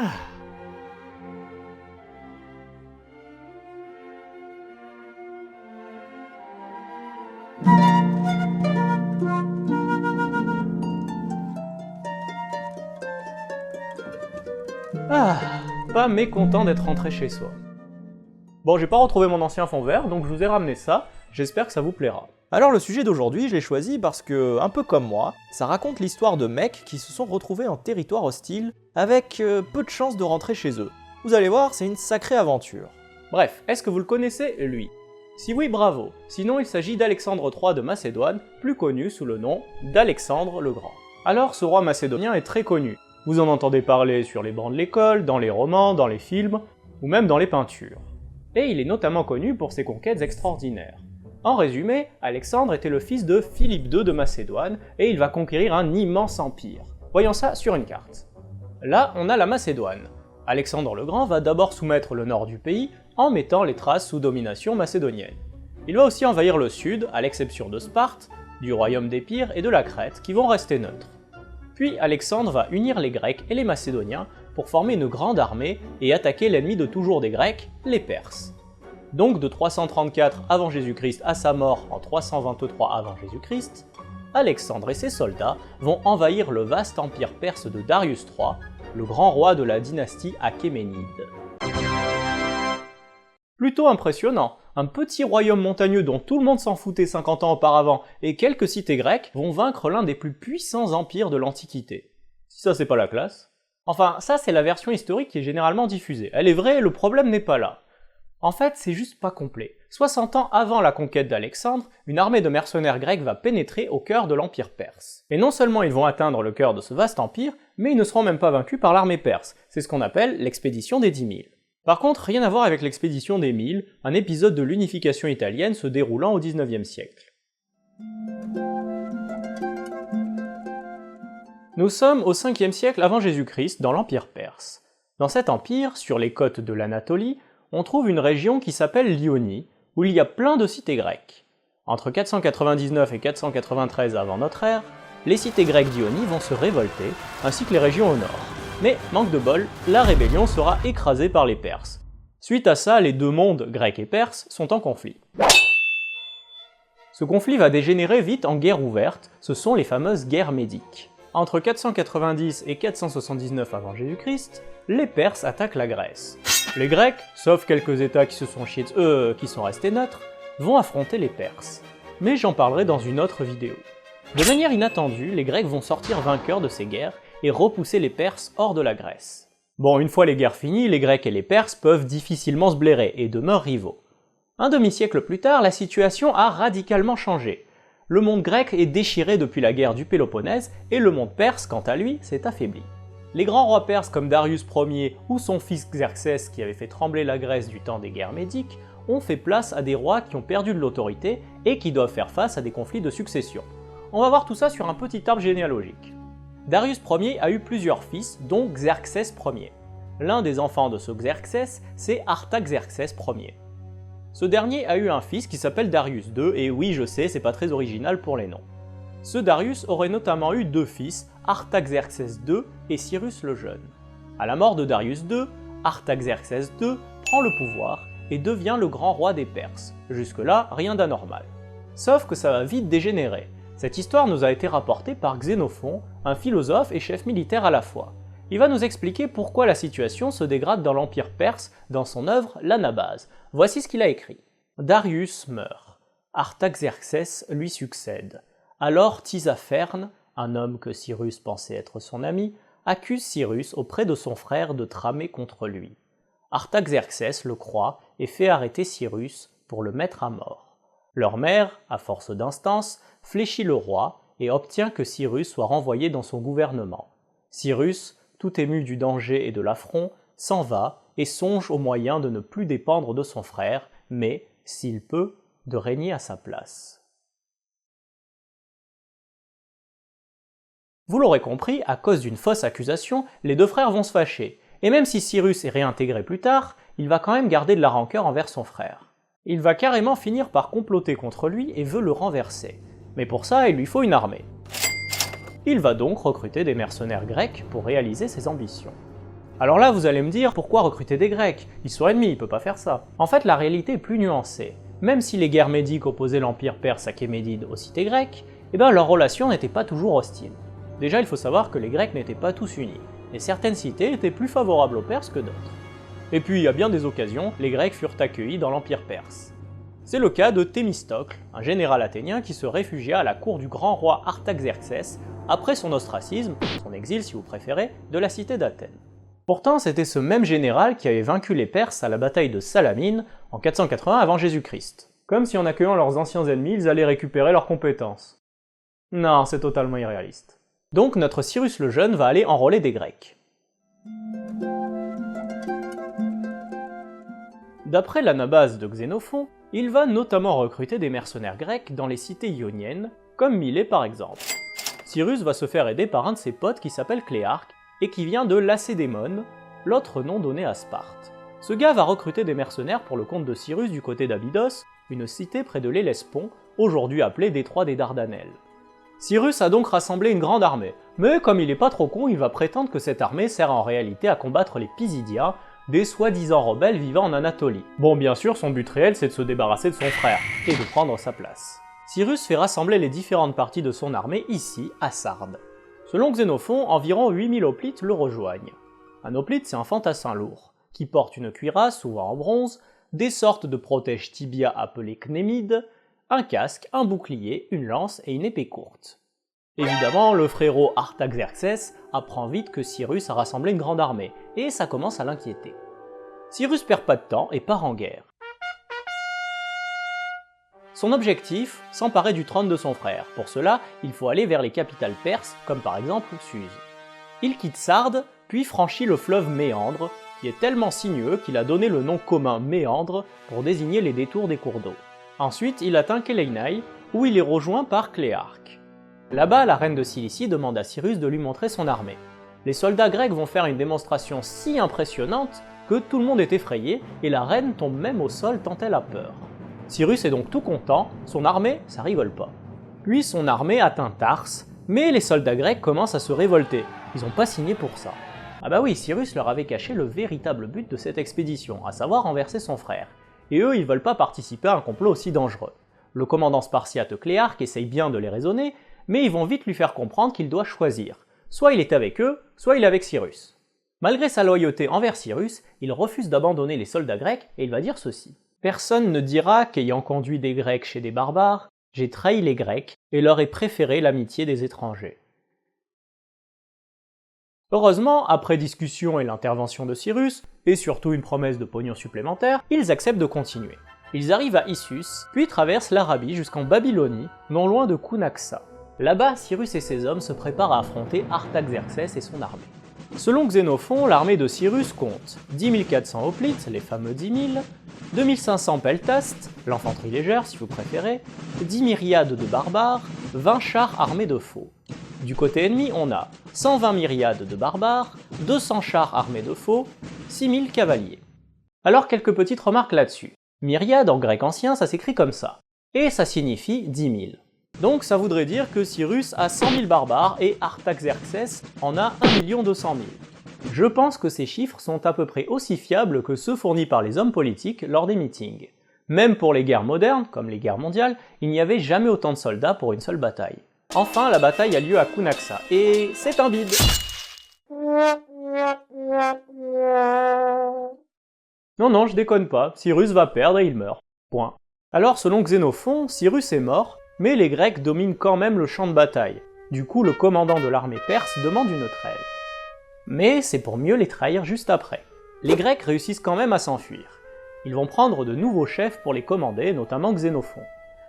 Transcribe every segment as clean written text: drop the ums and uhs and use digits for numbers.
Ah. Ah, pas mécontent d'être rentré chez soi. Bon, j'ai pas retrouvé mon ancien fond vert, donc je vous ai ramené ça, j'espère que ça vous plaira. Alors le sujet d'aujourd'hui, je l'ai choisi parce que, un peu comme moi, ça raconte l'histoire de mecs qui se sont retrouvés en territoire hostile avec peu de chances de rentrer chez eux. Vous allez voir, c'est une sacrée aventure. Bref, est-ce que vous le connaissez, lui? Si oui, bravo, sinon il s'agit d'Alexandre III de Macédoine, plus connu sous le nom d'Alexandre le Grand. Alors ce roi macédonien est très connu, vous en entendez parler sur les bancs de l'école, dans les romans, dans les films, ou même dans les peintures. Et il est notamment connu pour ses conquêtes extraordinaires. En résumé, Alexandre était le fils de Philippe II de Macédoine, et il va conquérir un immense empire. Voyons ça sur une carte. Là, on a la Macédoine. Alexandre le Grand va d'abord soumettre le nord du pays, en mettant les Thraces sous domination macédonienne. Il va aussi envahir le sud, à l'exception de Sparte, du royaume d'Épire et de la Crète, qui vont rester neutres. Puis Alexandre va unir les Grecs et les Macédoniens pour former une grande armée et attaquer l'ennemi de toujours des Grecs, les Perses. Donc de 334 avant Jésus-Christ à sa mort en 323 avant Jésus-Christ, Alexandre et ses soldats vont envahir le vaste empire perse de Darius III, le grand roi de la dynastie achéménide. Plutôt impressionnant, un petit royaume montagneux dont tout le monde s'en foutait 50 ans auparavant et quelques cités grecques vont vaincre l'un des plus puissants empires de l'Antiquité. Si ça c'est pas la classe. Enfin, ça c'est la version historique qui est généralement diffusée. Elle est vraie, le problème n'est pas là. En fait, c'est juste pas complet. 60 ans avant la conquête d'Alexandre, une armée de mercenaires grecs va pénétrer au cœur de l'empire perse. Et non seulement ils vont atteindre le cœur de ce vaste empire, mais ils ne seront même pas vaincus par l'armée perse. C'est ce qu'on appelle l'expédition des 10 000. Par contre, rien à voir avec l'expédition des 1000, un épisode de l'unification italienne se déroulant au XIXe siècle. Nous sommes au 5e siècle avant Jésus-Christ dans l'Empire perse. Dans cet empire, sur les côtes de l'Anatolie, on trouve une région qui s'appelle l'Ionie, où il y a plein de cités grecques. Entre 499 et 493 avant notre ère, les cités grecques d'Ionie vont se révolter, ainsi que les régions au nord. Mais, manque de bol, la rébellion sera écrasée par les Perses. Suite à ça, les deux mondes, grecs et perses, sont en conflit. Ce conflit va dégénérer vite en guerre ouverte, ce sont les fameuses guerres médiques. Entre 490 et 479 avant Jésus-Christ, les Perses attaquent la Grèce. Les Grecs, sauf quelques états qui se sont chiés qui sont restés neutres, vont affronter les Perses. Mais j'en parlerai dans une autre vidéo. De manière inattendue, les Grecs vont sortir vainqueurs de ces guerres et repousser les Perses hors de la Grèce. Bon, une fois les guerres finies, les Grecs et les Perses peuvent difficilement se blairer et demeurent rivaux. Un demi-siècle plus tard, la situation a radicalement changé. Le monde grec est déchiré depuis la guerre du Péloponnèse et le monde perse, quant à lui, s'est affaibli. Les grands rois perses comme Darius Ier ou son fils Xerxès qui avait fait trembler la Grèce du temps des guerres médiques ont fait place à des rois qui ont perdu de l'autorité et qui doivent faire face à des conflits de succession. On va voir tout ça sur un petit arbre généalogique. Darius Ier a eu plusieurs fils, dont Xerxès Ier. L'un des enfants de ce Xerxès, c'est Artaxerxès Ier. Ce dernier a eu un fils qui s'appelle Darius II, et oui je sais, c'est pas très original pour les noms. Ce Darius aurait notamment eu deux fils, Artaxerxès II et Cyrus le Jeune. À la mort de Darius II, Artaxerxès II prend le pouvoir et devient le grand roi des Perses. Jusque-là, rien d'anormal. Sauf que ça va vite dégénérer. Cette histoire nous a été rapportée par Xénophon, un philosophe et chef militaire à la fois. Il va nous expliquer pourquoi la situation se dégrade dans l'Empire perse dans son œuvre L'Anabase. Voici ce qu'il a écrit. Darius meurt. Artaxerxès lui succède. Alors Tisapherne, un homme que Cyrus pensait être son ami, accuse Cyrus auprès de son frère de tramer contre lui. Artaxerxès le croit et fait arrêter Cyrus pour le mettre à mort. Leur mère, à force d'instance, fléchit le roi et obtient que Cyrus soit renvoyé dans son gouvernement. Cyrus, tout ému du danger et de l'affront, s'en va et songe au moyen de ne plus dépendre de son frère, mais, s'il peut, de régner à sa place. Vous l'aurez compris, à cause d'une fausse accusation, les deux frères vont se fâcher, et même si Cyrus est réintégré plus tard, il va quand même garder de la rancœur envers son frère. Il va carrément finir par comploter contre lui et veut le renverser. Mais pour ça, il lui faut une armée. Il va donc recruter des mercenaires grecs pour réaliser ses ambitions. Alors là, vous allez me dire, pourquoi recruter des Grecs? Ils sont ennemis, il peut pas faire ça. En fait, la réalité est plus nuancée. Même si les guerres médiques opposaient l'empire perse achéménide aux cités grecques, leurs relations n'étaient pas toujours hostiles. Déjà, il faut savoir que les Grecs n'étaient pas tous unis, et certaines cités étaient plus favorables aux Perses que d'autres. Et puis, à bien des occasions, les Grecs furent accueillis dans l'empire perse. C'est le cas de Thémistocle, un général athénien qui se réfugia à la cour du grand roi Artaxerxès après son ostracisme, son exil si vous préférez, de la cité d'Athènes. Pourtant, c'était ce même général qui avait vaincu les Perses à la bataille de Salamine en 480 avant Jésus-Christ. Comme si en accueillant leurs anciens ennemis, ils allaient récupérer leurs compétences. Non, c'est totalement irréaliste. Donc notre Cyrus le Jeune va aller enrôler des Grecs. D'après l'Anabase de Xénophon, il va notamment recruter des mercenaires grecs dans les cités ioniennes, comme Milet par exemple. Cyrus va se faire aider par un de ses potes qui s'appelle Cléarque, et qui vient de Lacédémone, l'autre nom donné à Sparte. Ce gars va recruter des mercenaires pour le compte de Cyrus du côté d'Abydos, une cité près de l'Hellespont, aujourd'hui appelée Détroit des Dardanelles. Cyrus a donc rassemblé une grande armée, mais comme il est pas trop con, il va prétendre que cette armée sert en réalité à combattre les Pisidiens, des soi-disant rebelles vivant en Anatolie. Bon, bien sûr, son but réel c'est de se débarrasser de son frère, et de prendre sa place. Cyrus fait rassembler les différentes parties de son armée ici, à Sardes. Selon Xénophon, environ 8000 hoplites le rejoignent. Un hoplite, c'est un fantassin lourd, qui porte une cuirasse, souvent en bronze, des sortes de protèges tibia appelés cnémides, un casque, un bouclier, une lance et une épée courte. Évidemment, le frérot Artaxerxès apprend vite que Cyrus a rassemblé une grande armée, et ça commence à l'inquiéter. Cyrus perd pas de temps et part en guerre. Son objectif, s'emparer du trône de son frère. Pour cela, il faut aller vers les capitales perses, comme par exemple Suse. Il quitte Sardes, puis franchit le fleuve Méandre, qui est tellement sinueux qu'il a donné le nom commun Méandre pour désigner les détours des cours d'eau. Ensuite, il atteint Kéléinaï, où il est rejoint par Cléarque. Là-bas, la reine de Cilicie demande à Cyrus de lui montrer son armée. Les soldats grecs vont faire une démonstration si impressionnante que tout le monde est effrayé, et la reine tombe même au sol tant elle a peur. Cyrus est donc tout content, son armée, ça rigole pas. Puis son armée atteint Tarse, mais les soldats grecs commencent à se révolter, ils ont pas signé pour ça. Ah bah oui, Cyrus leur avait caché le véritable but de cette expédition, à savoir renverser son frère. Et eux, ils veulent pas participer à un complot aussi dangereux. Le commandant spartiate Cléarque essaye bien de les raisonner, mais ils vont vite lui faire comprendre qu'il doit choisir. Soit il est avec eux, soit il est avec Cyrus. Malgré sa loyauté envers Cyrus, il refuse d'abandonner les soldats grecs et il va dire ceci. Personne ne dira qu'ayant conduit des Grecs chez des barbares, j'ai trahi les Grecs et leur ai préféré l'amitié des étrangers. Heureusement, après discussion et l'intervention de Cyrus, et surtout une promesse de pognon supplémentaire, ils acceptent de continuer. Ils arrivent à Issus, puis traversent l'Arabie jusqu'en Babylonie, non loin de Cunaxa. Là-bas, Cyrus et ses hommes se préparent à affronter Artaxerxès et son armée. Selon Xénophon, l'armée de Cyrus compte 10 400 hoplites, les fameux 10 000, 2500 peltastes, l'infanterie légère si vous préférez, 10 myriades de barbares, 20 chars armés de faux. Du côté ennemi, on a 120 myriades de barbares, 200 chars armés de faux, 6000 cavaliers. Alors quelques petites remarques là-dessus. Myriade en grec ancien, ça s'écrit comme ça, et ça signifie 10 000. Donc ça voudrait dire que Cyrus a 100 000 barbares et Artaxerxès en a 1 200 000. Je pense que ces chiffres sont à peu près aussi fiables que ceux fournis par les hommes politiques lors des meetings. Même pour les guerres modernes, comme les guerres mondiales, il n'y avait jamais autant de soldats pour une seule bataille. Enfin, la bataille a lieu à Cunaxa, et c'est un bide. Non, je déconne pas, Cyrus va perdre et il meurt. Point. Alors selon Xénophon, Cyrus est mort, mais les Grecs dominent quand même le champ de bataille. Du coup, le commandant de l'armée perse demande une trêve. Mais c'est pour mieux les trahir juste après. Les Grecs réussissent quand même à s'enfuir. Ils vont prendre de nouveaux chefs pour les commander, notamment Xénophon.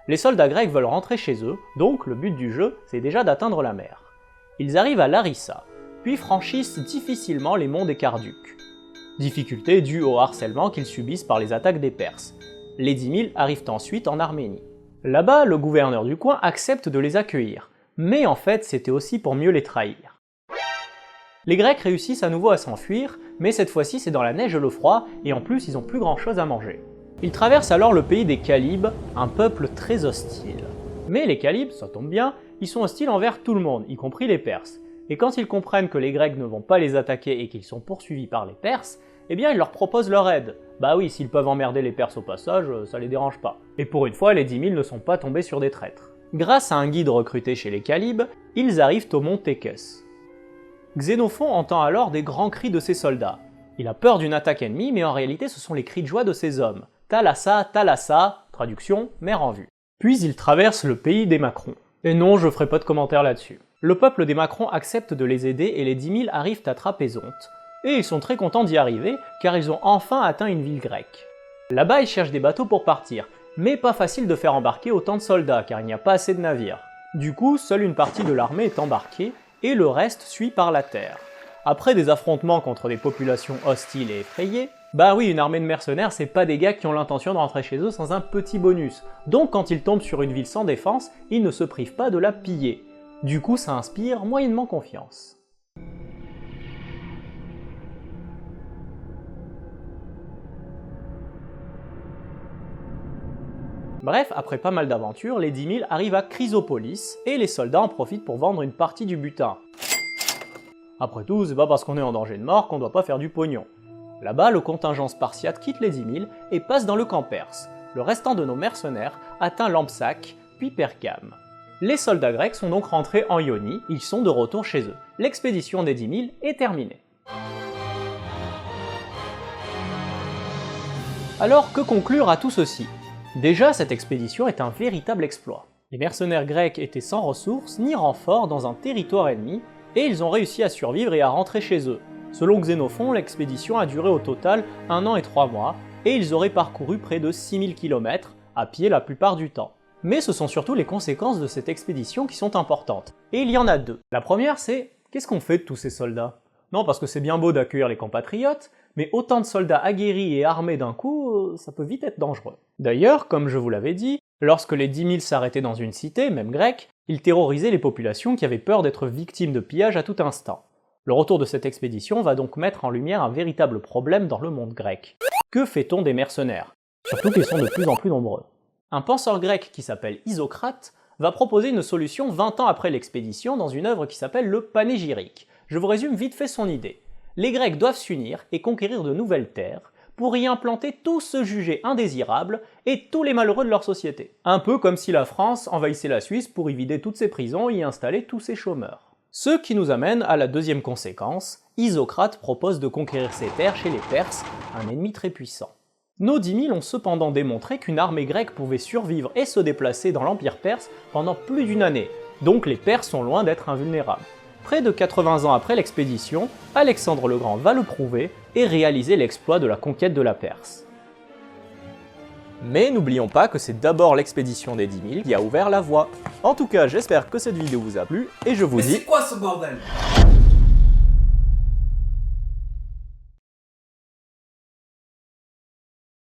Les soldats grecs veulent rentrer chez eux, donc le but du jeu, c'est déjà d'atteindre la mer. Ils arrivent à Larissa, puis franchissent difficilement les monts des Carduques. Difficulté due au harcèlement qu'ils subissent par les attaques des Perses. Les 10 000 arrivent ensuite en Arménie. Là-bas, le gouverneur du coin accepte de les accueillir, mais en fait c'était aussi pour mieux les trahir. Les Grecs réussissent à nouveau à s'enfuir, mais cette fois-ci c'est dans la neige et le froid, et en plus ils ont plus grand chose à manger. Ils traversent alors le pays des Calibes, un peuple très hostile. Mais les Calibes, ça tombe bien, ils sont hostiles envers tout le monde, y compris les Perses. et quand ils comprennent que les Grecs ne vont pas les attaquer et qu'ils sont poursuivis par les Perses, eh bien ils leur proposent leur aide. Bah oui, s'ils peuvent emmerder les Perses au passage, ça les dérange pas. Et pour une fois, les 10 000 ne sont pas tombés sur des traîtres. Grâce à un guide recruté chez les Calibes, ils arrivent au mont Tékes. Xénophon entend alors des grands cris de ses soldats. Il a peur d'une attaque ennemie, mais en réalité ce sont les cris de joie de ses hommes. Thalassa, Thalassa, traduction, mer en vue. Puis il traverse le pays des Macrons. Et non, je ferai pas de commentaire là-dessus. Le peuple des Macrons accepte de les aider et les 10 000 arrivent à Trapézonte. Et ils sont très contents d'y arriver, car ils ont enfin atteint une ville grecque. Là-bas, ils cherchent des bateaux pour partir, mais pas facile de faire embarquer autant de soldats, car il n'y a pas assez de navires. Du coup, seule une partie de l'armée est embarquée, et le reste suit par la terre. Après des affrontements contre des populations hostiles et effrayées, bah oui, une armée de mercenaires, c'est pas des gars qui ont l'intention de rentrer chez eux sans un petit bonus. Donc quand ils tombent sur une ville sans défense, ils ne se privent pas de la piller. Du coup, ça inspire moyennement confiance. Bref, après pas mal d'aventures, les 10 000 arrivent à Chrysopolis, et les soldats en profitent pour vendre une partie du butin. Après tout, c'est pas parce qu'on est en danger de mort qu'on doit pas faire du pognon. Là-bas, le contingent spartiate quitte les 10 000 et passe dans le camp perse. Le restant de nos mercenaires atteint Lampsaque, puis Pergame. Les soldats grecs sont donc rentrés en Ionie, ils sont de retour chez eux. L'expédition des 10 000 est terminée. Alors, que conclure à tout ceci? Déjà, cette expédition est un véritable exploit. Les mercenaires grecs étaient sans ressources ni renforts dans un territoire ennemi, et ils ont réussi à survivre et à rentrer chez eux. Selon Xénophon, l'expédition a duré au total 1 an et 3 mois, et ils auraient parcouru près de 6000 km, à pied la plupart du temps. Mais ce sont surtout les conséquences de cette expédition qui sont importantes, et il y en a deux. La première c'est, qu'est-ce qu'on fait de tous ces soldats? Non, parce que c'est bien beau d'accueillir les compatriotes, mais autant de soldats aguerris et armés d'un coup, ça peut vite être dangereux. D'ailleurs, comme je vous l'avais dit, lorsque les 10 000 s'arrêtaient dans une cité, même grecque, ils terrorisaient les populations qui avaient peur d'être victimes de pillage à tout instant. Le retour de cette expédition va donc mettre en lumière un véritable problème dans le monde grec. Que fait-on des mercenaires? Surtout qu'ils sont de plus en plus nombreux. Un penseur grec qui s'appelle Isocrate va proposer une solution 20 ans après l'expédition dans une œuvre qui s'appelle le Panégyrique. Je vous résume vite fait son idée. Les Grecs doivent s'unir et conquérir de nouvelles terres pour y implanter tous ceux jugés indésirables et tous les malheureux de leur société. Un peu comme si la France envahissait la Suisse pour y vider toutes ses prisons et y installer tous ses chômeurs. Ce qui nous amène à la deuxième conséquence, Isocrate propose de conquérir ces terres chez les Perses, un ennemi très puissant. Nos 10 000 ont cependant démontré qu'une armée grecque pouvait survivre et se déplacer dans l'Empire perse pendant plus d'une année, donc les Perses sont loin d'être invulnérables. Près de 80 ans après l'expédition, Alexandre le Grand va le prouver et réaliser l'exploit de la conquête de la Perse. Mais n'oublions pas que c'est d'abord l'expédition des 10 000 qui a ouvert la voie. En tout cas, j'espère que cette vidéo vous a plu et je vous dis... Mais c'est quoi ce bordel ?